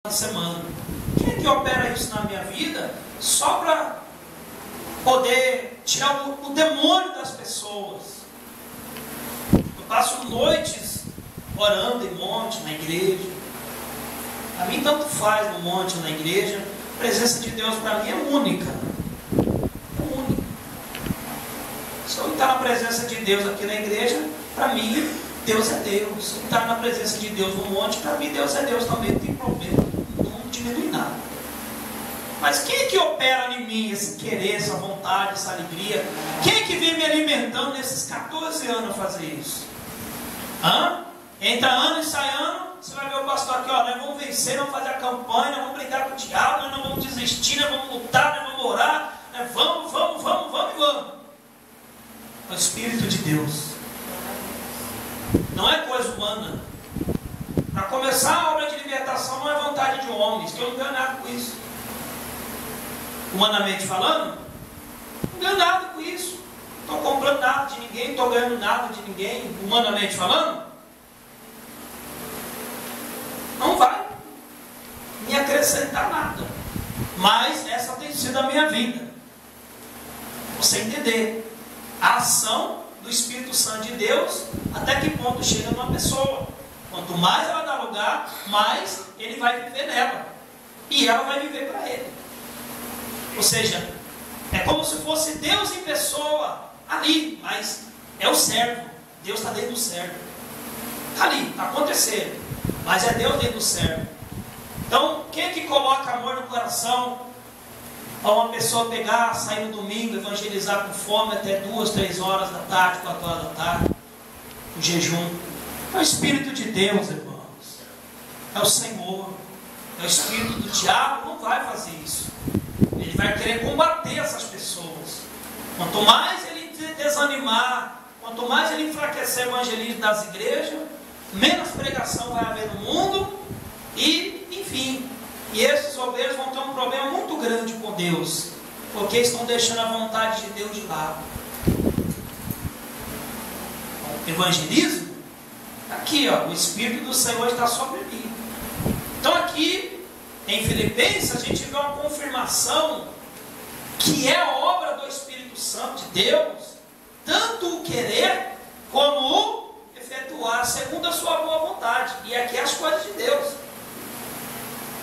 na semana. Quem é que opera isso na minha vida só para poder tirar o demônio das pessoas? Eu passo noites orando em monte, na igreja. A mim tanto faz no monte ou na igreja. A presença de Deus para mim é única. É única. Se eu estar na presença de Deus aqui na igreja, para mim Deus é Deus. Se eu estar na presença de Deus no monte, para mim Deus é Deus também, não tem problema. Não diminui nada. Mas quem é que opera em mim esse querer, essa vontade, essa alegria? Quem é que vem me alimentando nesses 14 anos a fazer isso? Entra ano e sai ano, você vai ver o pastor aqui, ó, nós vamos vencer, nós vamos fazer a campanha, nós vamos brigar com o diabo, nós não vamos desistir, nós vamos lutar, nós vamos orar, nós vamos. É o Espírito de Deus. Não é coisa humana. Para começar a obra de libertação não é vontade de homens, que eu não ganho nada com isso. Humanamente falando, não ganho nada com isso. Não estou comprando nada de ninguém, não estou ganhando nada de ninguém. Humanamente falando, não vai me acrescentar nada. Mas essa tem sido a minha vida. Você entender a ação do Espírito Santo de Deus, até que ponto chega numa pessoa. Quanto mais ela dá lugar, mais ele vai viver nela. E ela vai viver para ele. Ou seja, é como se fosse Deus em pessoa ali, mas é o servo. Deus está dentro do servo. Está ali, está acontecendo. Mas é Deus dentro do servo. Então, quem é que coloca amor no coração para uma pessoa pegar, sair no domingo, evangelizar com fome até 2, 3 horas da tarde, 4 horas da tarde, o jejum? É o Espírito de Deus, irmãos. É o Senhor. É o Espírito do diabo, não vai fazer isso. Ele vai querer combater essas pessoas. Quanto mais ele desanimar, quanto mais ele enfraquecer o evangelismo das igrejas, menos pregação vai haver no mundo. E, enfim, e esses obreiros vão ter um problema muito grande com Deus, porque estão deixando a vontade de Deus de lado. O evangelismo, aqui, ó, o Espírito do Senhor está sobre mim. Então aqui em Filipenses a gente vê uma confirmação que é a obra do Espírito Santo de Deus, tanto o querer como o efetuar segundo a sua boa vontade. E aqui é as coisas de Deus.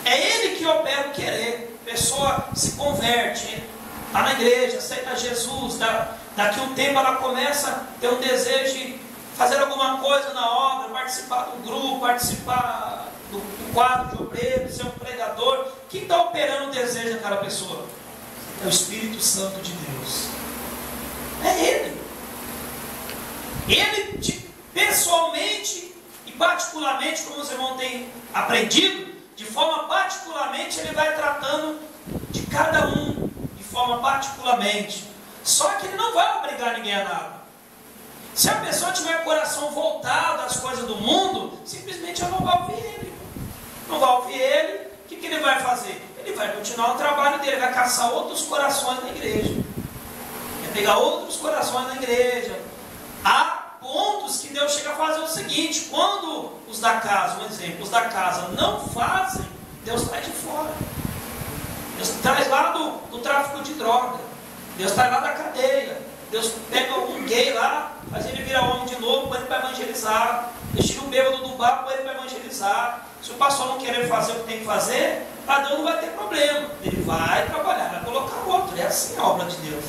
É Ele que opera o querer. A pessoa se converte, está na igreja, aceita Jesus, daqui a um tempo ela começa a ter um desejo de fazer alguma coisa na obra, participar do grupo, participar do quadro de obreiro, ser um pregador. Quem está operando o desejo daquela pessoa? É o Espírito Santo de Deus. É Ele. Ele pessoalmente e particularmente, como os irmãos têm aprendido, de forma particularmente ele vai tratando de cada um, de forma particularmente. Só que ele não vai obrigar ninguém a nada. Se a pessoa tiver o coração voltado às coisas do mundo, simplesmente ela não vai ouvir ele. Não vai ouvir ele, o que ele vai fazer? Ele vai continuar o trabalho dele, vai caçar outros corações na igreja. Vai pegar outros corações na igreja. Há pontos que Deus chega a fazer o seguinte: quando os da casa, um exemplo, os da casa não fazem, Deus traz de fora. Deus traz lá do tráfico de droga. Deus traz lá da cadeia. Deus pega um gay lá, faz ele virar homem de novo, põe ele para evangelizar. Deus tira um bêbado do bar, põe ele para evangelizar. Se o pastor não querer fazer o que tem que fazer, para Deus não vai ter problema. Ele vai trabalhar, vai colocar outro. É assim a obra de Deus.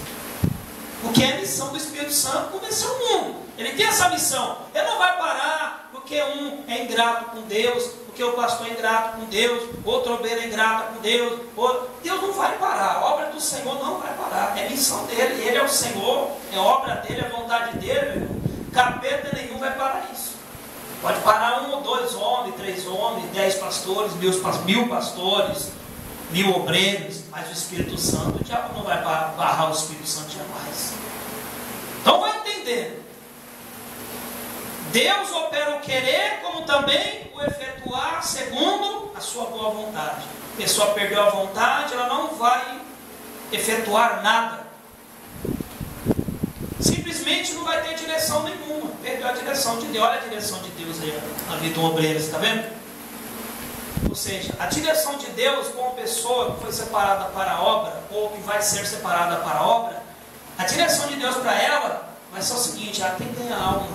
Porque é a missão do Espírito Santo convencer o mundo. Ele tem essa missão. Ele não vai parar porque um é ingrato com Deus, porque o pastor é ingrato com Deus, outro obreiro é ingrato com Deus. Deus não vai parar. A obra do Senhor não vai parar. É missão dele. Ele é o Senhor, é obra dele, é vontade dele. Meu irmão. Capeta nenhum vai parar isso. Pode parar 1 ou 2 homens, 3 homens, 10 pastores, 1000 pastores, 1000 obreiros, mas o Espírito Santo, o diabo não vai barrar o Espírito Santo jamais. Então vai entender. Deus opera o querer, como também o efetuar segundo a sua boa vontade. A pessoa perdeu a vontade, ela não vai efetuar nada. Simplesmente não vai ter direção nenhuma. Perdeu a direção de Deus. Olha a direção de Deus aí na vida do obreiro, está vendo? Ou seja, a direção de Deus com uma pessoa que foi separada para a obra, ou que vai ser separada para a obra, a direção de Deus para ela vai ser o seguinte: ela tem que ganhar alma.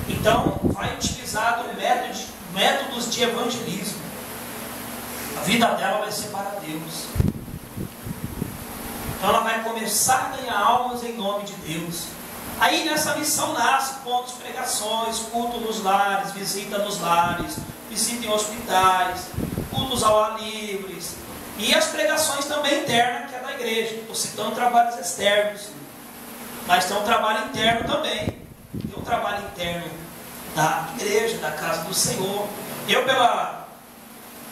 Então, vai utilizar métodos de evangelismo. A vida dela vai ser para Deus. Então, ela vai começar a ganhar almas em nome de Deus. Aí, nessa missão nasce pontos, pregações, culto nos lares, visita nos lares, visita em hospitais, cultos ao ar livre. E as pregações também internas, que é da igreja. Estou citando trabalhos externos, mas tem um trabalho interno também. Tem um trabalho interno da igreja, da casa do Senhor. Eu, pelo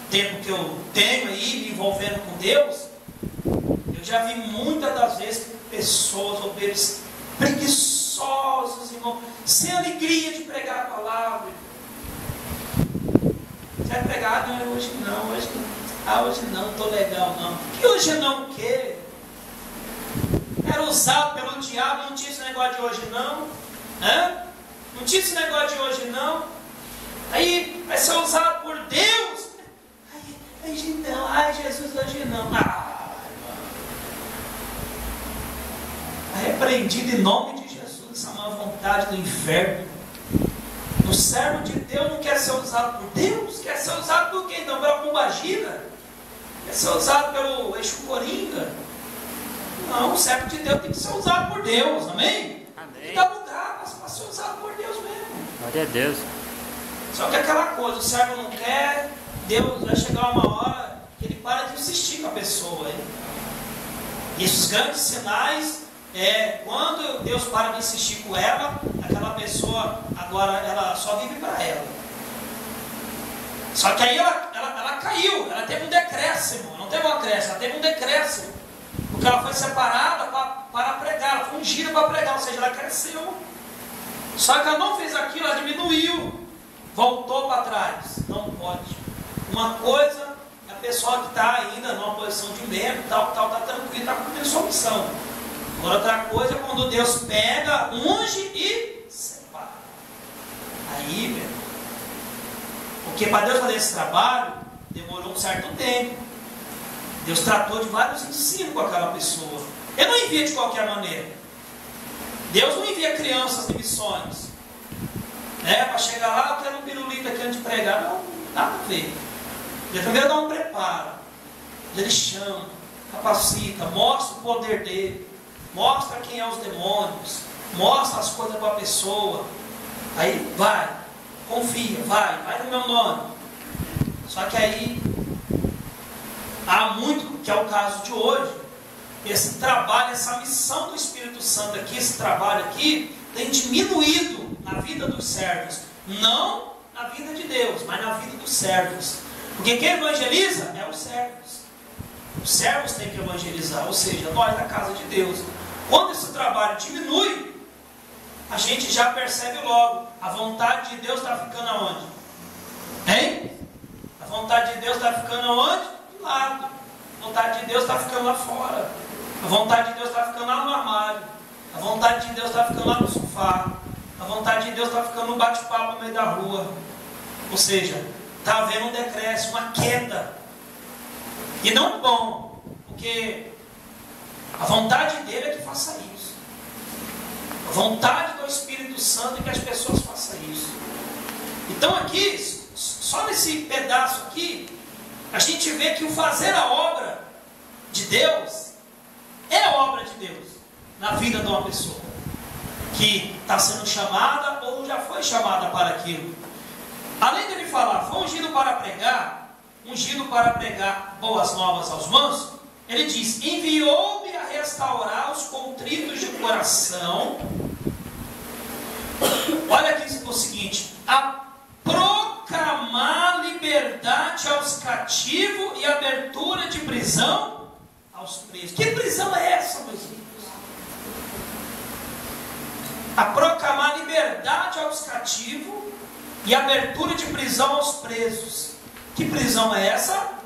tempo que eu tenho aí, me envolvendo com Deus, eu já vi muitas das vezes pessoas, obreiros preguiçosos, irmão, sem alegria de pregar a palavra. Você vai pregar? Não, hoje não, hoje não. Hoje não, estou legal não. Que hoje não o quê? Era usado pelo diabo, não tinha esse negócio de hoje não. Não tinha esse negócio de hoje não. Aí vai ser usado por Deus. Hoje não, Jesus, hoje não. Repreendido em nome de Jesus, essa má vontade do inferno. O servo de Deus não quer ser usado por Deus, quer ser usado por quem? Então, pela pombagira? Quer ser usado pelo eixo coringa? Não, o servo de Deus tem que ser usado por Deus, amém? Amém. E dá lugar para ser usado por Deus mesmo. Glória a Deus. Só que aquela coisa, o servo não quer, Deus vai chegar uma hora que ele para de insistir com a pessoa. Hein? E esses grandes sinais quando Deus para de insistir com ela, aquela pessoa agora ela só vive para ela. Só que aí ela caiu, ela teve um decréscimo, não teve um acréscimo, ela teve um decréscimo, porque ela foi separada para pregar, ela foi ungida para pregar, ou seja, ela cresceu. Só que ela não fez aquilo, ela diminuiu, voltou para trás. Não pode. Uma coisa é a pessoa que está ainda numa posição de membro, está tranquilo, está cumprindo sua missão. Agora, outra coisa é quando Deus pega, unge e separa. Aí, meu, porque para Deus fazer esse trabalho, demorou um certo tempo. Deus tratou de vários ensinos com aquela pessoa. Ele não envia de qualquer maneira. Deus não envia crianças de missões. Para chegar lá, eu quero um pirulito aqui antes de pregar. Não, nada a ver. Ele primeiro dá um preparo. Ele chama, capacita, mostra o poder dele. Mostra quem é os demônios, mostra as coisas para a pessoa. Aí vai, confia, vai no meu nome. Só que aí há muito, que é o caso de hoje, esse trabalho, essa missão do Espírito Santo aqui, esse trabalho aqui, tem diminuído na vida dos servos. Não na vida de Deus, mas na vida dos servos. Porque quem evangeliza é os servos. Os servos têm que evangelizar, ou seja, nós da casa de Deus. Quando esse trabalho diminui, a gente já percebe logo, a vontade de Deus está ficando aonde? Hein? A vontade de Deus está ficando aonde? Do lado. A vontade de Deus está ficando lá fora. A vontade de Deus está ficando lá no armário. A vontade de Deus está ficando lá no sofá. A vontade de Deus está ficando no bate-papo no meio da rua. Ou seja, está havendo um decréscimo, uma queda. E não bom, porque a vontade dele é que faça isso. A vontade do Espírito Santo é que as pessoas façam isso. Então aqui, só nesse pedaço aqui, a gente vê que o fazer a obra de Deus é a obra de Deus na vida de uma pessoa que está sendo chamada ou já foi chamada para aquilo. Além dele falar, foi ungido para pregar boas novas aos mansos, ele diz, enviou-me a restaurar os contritos de coração. Olha aqui o seguinte, a proclamar liberdade aos cativos e abertura de prisão aos presos. Que prisão é essa, meus filhos? A proclamar liberdade aos cativos e abertura de prisão aos presos. Que prisão é essa?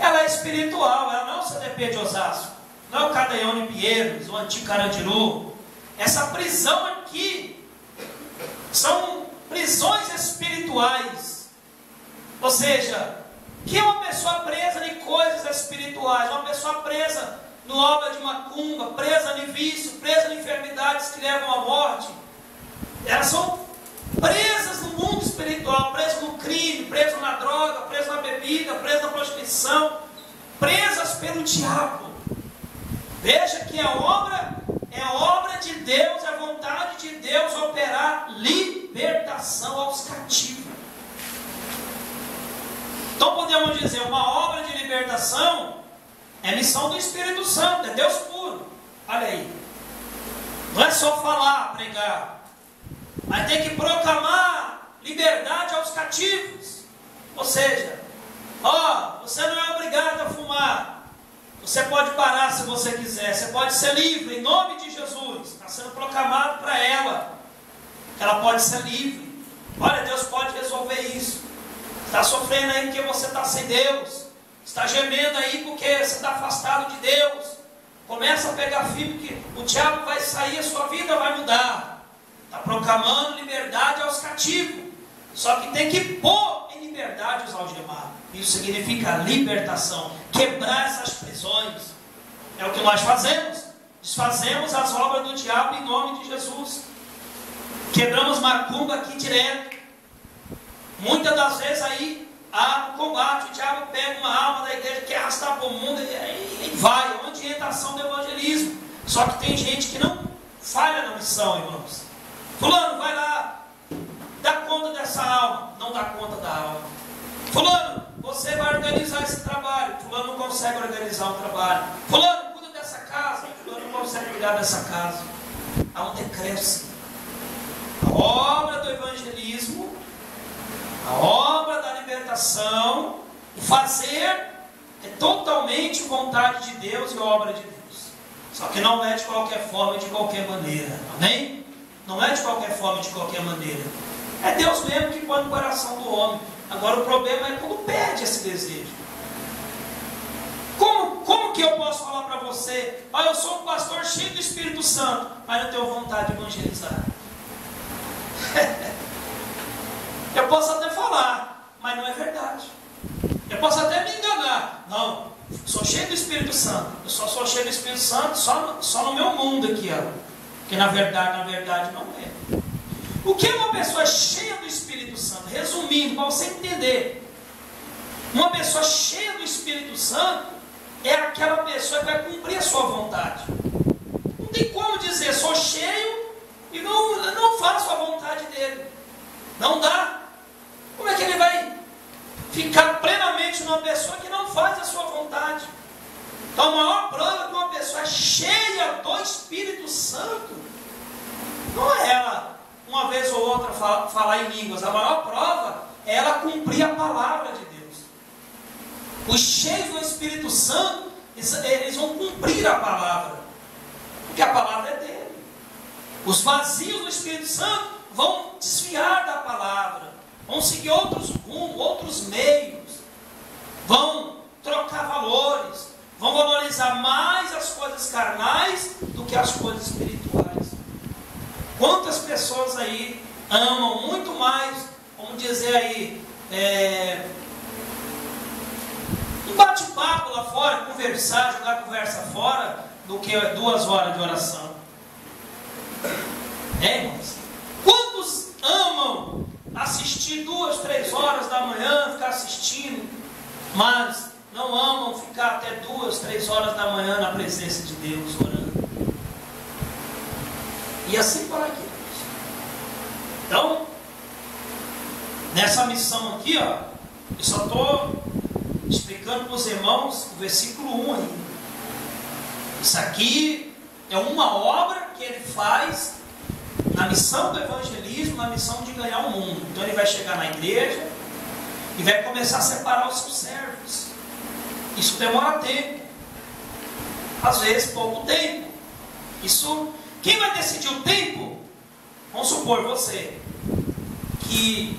Ela é espiritual, ela não é o CDP de Osasco, não é o Cadeione Pinheiros, o antigo Carandiru. Essa prisão aqui são prisões espirituais. Ou seja, que é uma pessoa presa em coisas espirituais, uma pessoa presa no obra de macumba, presa em vício, presa em enfermidades que levam à morte. Elas são presas no mundo espiritual, presas no crime, presas na droga, presas na bebida, presas na prostituição, presas pelo diabo. Veja que a obra é a obra de Deus, é a vontade de Deus operar libertação aos cativos. Então podemos dizer, uma obra de libertação é missão do Espírito Santo, é Deus puro. Olha aí. Não é só falar, pregar, mas tem que proclamar liberdade aos cativos. Ou seja, você não é obrigado a fumar. Você pode parar se você quiser. Você pode ser livre em nome de Jesus. Está sendo proclamado para ela. Ela pode ser livre. Olha, Deus pode resolver isso. Está sofrendo aí porque você está sem Deus. Está gemendo aí porque você está afastado de Deus. Começa a pegar firme que o diabo vai sair, a sua vida vai mudar. Está proclamando liberdade aos cativos. Só que tem que pôr em liberdade os algemados. Isso significa libertação. Quebrar essas prisões. É o que nós fazemos. Desfazemos as obras do diabo em nome de Jesus. Quebramos macumba aqui direto. Muitas das vezes aí há um combate. O diabo pega uma alma da igreja, quer arrastar para o mundo e vai. Onde entra a ação do evangelismo. Só que tem gente que não falha na missão, irmãos. Fulano, vai lá, dá conta dessa alma. Não dá conta da alma. Fulano, você vai organizar esse trabalho. Fulano não consegue organizar o trabalho. Fulano, cuida dessa casa. Fulano não consegue cuidar dessa casa. Há um decréscimo. A obra do evangelismo, a obra da libertação, o fazer é totalmente vontade de Deus e obra de Deus. Só que não é de qualquer forma e de qualquer maneira. Amém? Não é de qualquer forma e de qualquer maneira. É Deus mesmo que põe no coração do homem. Agora o problema é quando perde esse desejo. Como que eu posso falar para você? Eu sou um pastor cheio do Espírito Santo, mas não tenho vontade de evangelizar. Eu posso até falar, mas não é verdade. Eu posso até me enganar. Não, sou cheio do Espírito Santo. Eu só sou cheio do Espírito Santo só no meu mundo aqui, porque na verdade não é. O que é uma pessoa cheia do Espírito Santo? Resumindo, para você entender, uma pessoa cheia do Espírito Santo é aquela pessoa que vai cumprir a sua vontade. Não tem como dizer, sou cheio e não faço a vontade dele. Não dá. Como é que ele vai ficar plenamente numa pessoa que não faz a sua vontade? Então a maior prova que uma pessoa cheia do Espírito Santo não é ela uma vez ou outra falar em línguas. A maior prova é ela cumprir a palavra de Deus. Os cheios do Espírito Santo, eles vão cumprir a palavra, porque a palavra é dele. Os vazios do Espírito Santo vão desviar da palavra, vão seguir outros rumos, outros meios, vão trocar valores, vão valorizar mais as coisas carnais do que as coisas espirituais. Quantas pessoas aí amam muito mais, vamos dizer aí, um bate-papo lá fora, conversar, jogar conversa fora, do que 2 horas de oração? Irmãos? Quantos amam assistir 2, 3 horas da manhã, ficar assistindo, mas não amam ficar até 2, 3 horas da manhã na presença de Deus, orando? E assim vai aqui. Então, nessa missão aqui, eu só estou explicando para os irmãos o versículo 1 aí. Isso aqui é uma obra que ele faz na missão do evangelismo, na missão de ganhar o mundo. Então ele vai chegar na igreja e vai começar a separar os seus servos. Isso demora tempo. Às vezes pouco tempo. Isso, quem vai decidir o tempo? Vamos supor você, que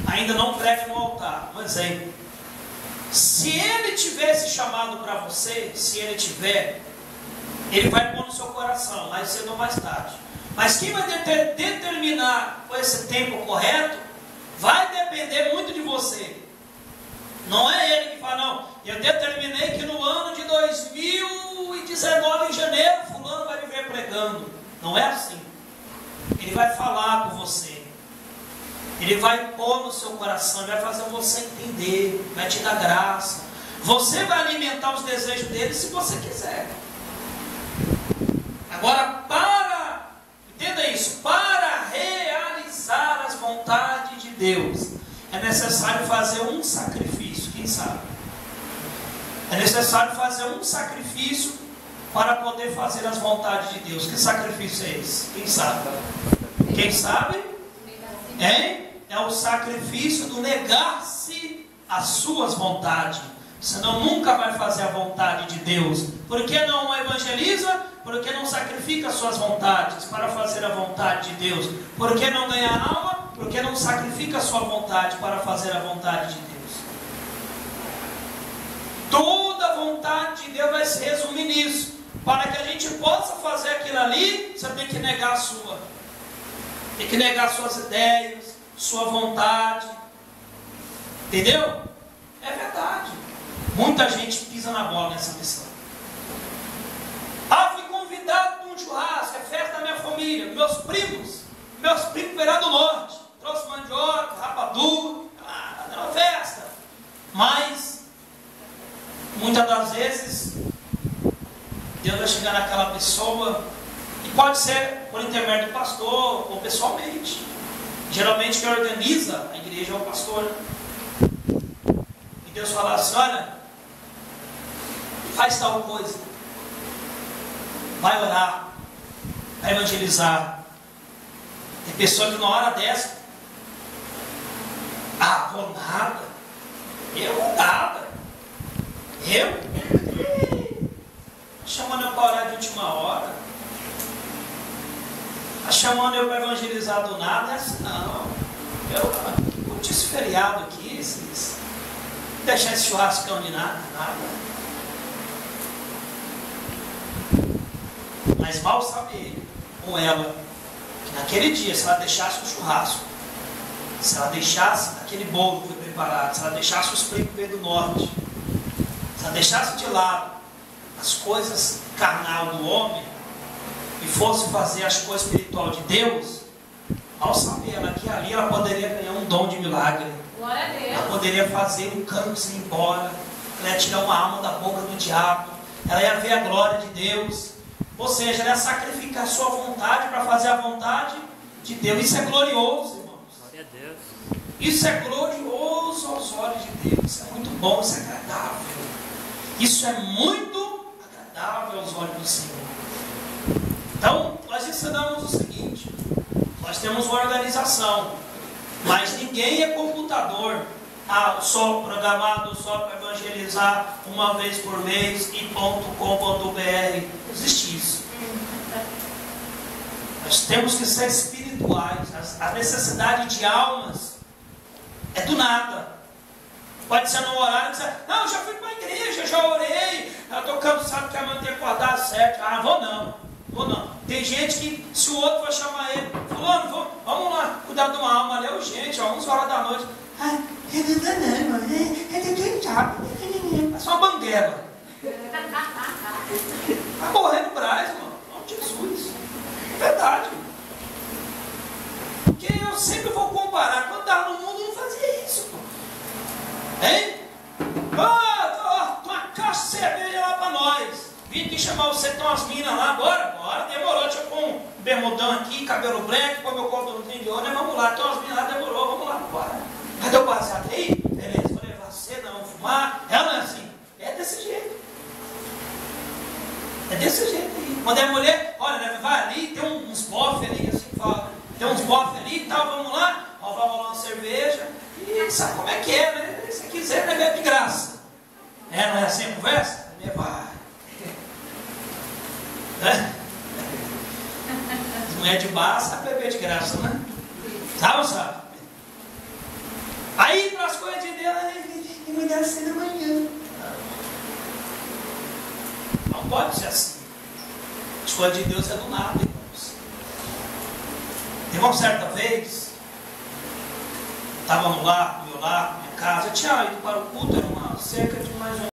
ainda não prega no altar. Um exemplo. Se ele tiver esse chamado para você, se ele tiver, ele vai pôr no seu coração, mais cedo ou mais tarde. Mas quem vai determinar esse tempo correto, vai depender muito de você. Não é ele que fala, não, eu determinei que no ano de 2019, em janeiro, fulano vai viver pregando. Não é assim. Ele vai falar com você. Ele vai pôr no seu coração, ele vai fazer você entender, vai te dar graça. Você vai alimentar os desejos dele se você quiser. Agora, entenda isso, para realizar as vontades de Deus, é necessário fazer um sacrifício, quem sabe? É necessário fazer um sacrifício para poder fazer as vontades de Deus. Que sacrifício é esse? Quem sabe? Quem sabe? Hein? É o sacrifício do negar-se às suas vontades. Senão nunca vai fazer a vontade de Deus. Por que não evangeliza? Porque não sacrifica as suas vontades para fazer a vontade de Deus. Por que não ganha alma? Porque não sacrifica a sua vontade para fazer a vontade de Deus. Toda a vontade de Deus vai se resumir nisso. Para que a gente possa fazer aquilo ali, você tem que negar a sua. Tem que negar suas ideias, sua vontade. Entendeu? É verdade. Muita gente pisa na bola nessa missão. Fui convidado para um churrasco, é festa da minha família. Meus primos vieram do norte. Trouxe mandioca, rapadura, era uma festa. Mas, muitas das vezes, Deus vai chegar naquela pessoa, e pode ser por intermédio do pastor, ou pessoalmente. Geralmente quem organiza a igreja é o pastor. E Deus fala assim, olha, faz tal coisa, vai orar, vai evangelizar. Tem pessoa que na hora dessa, vou nada, eu vou nada, chamando eu para orar de última hora, chamando eu para evangelizar do nada, é assim, não, eu curti esse feriado aqui, deixar esse churrascão de nada. Mas mal sabe ele, ou ela, que naquele dia, se ela deixasse o churrasco, se ela deixasse aquele bolo que foi preparado, se ela deixasse os primos do norte, se ela deixasse de lado as coisas carnal do homem, e fosse fazer as coisas espiritual de Deus, mal sabe ela que ali ela poderia ganhar um dom de milagre. Glória a Deus. Ela poderia fazer um câncer ir embora, ela ia tirar uma alma da boca do diabo, ela ia ver a glória de Deus. Ou seja, ela ia sacrificar a sua vontade para fazer a vontade de Deus. Isso é glorioso, irmãos. Glória a Deus. Isso é glorioso aos olhos de Deus. Isso é muito bom, isso é agradável. Isso é muito agradável aos olhos do Senhor. Então, nós ensinamos o seguinte: nós temos uma organização, mas ninguém é computador, só programado só para evangelizar uma vez por mês e .com.br. Não existe isso. Nós temos que ser espirituais. A necessidade de almas é do nada. Pode ser no horário que você, não, já fui para a igreja, já orei, eu estou cansado que amanhã tem que acordar às 7. Vou não. Tem gente que, se o outro vai chamar ele, fulano, vamos lá, cuidar de uma alma ali, é urgente, 11 horas da noite. É só uma banguela. Vai morrer no Brás, mano. Não, Jesus. É verdade. Porque eu sempre vou comparar. Quando estava no mundo, não fazia isso, pô. Hein? Uma caixa de cerveja lá para nós. Vim aqui chamar você, tem umas minas lá agora. Demorou. Deixa eu pôr um bermudão aqui, cabelo branco, pôr meu cordãozinho de ouro. Vamos lá, tem umas minas lá, demorou, vamos lá, bora. Cadê o baseado aí? Beleza, vou levar você, não, vamos fumar. Ela não é assim. É desse jeito. É desse jeito aí. Quando é mulher, olha, vai ali, tem uns bofes ali, assim, fala. Tem uns bofes ali e tal, vamos lá. Vai rolar uma cerveja. E sabe como é que é, né? Se quiser, né, bebe de graça. Não é assim a conversa? Vai. As mulheres de bar sabem beber de graça, né? Sabe ou sabe? Aí para as coisas de Deus, e me dá cedo amanhã. Não pode ser assim. As coisas de Deus é do nada, irmãos. Teve uma certa vez, estava no meu lar, minha casa. Eu tinha ido para o culto, era uma cerca de mais ou menos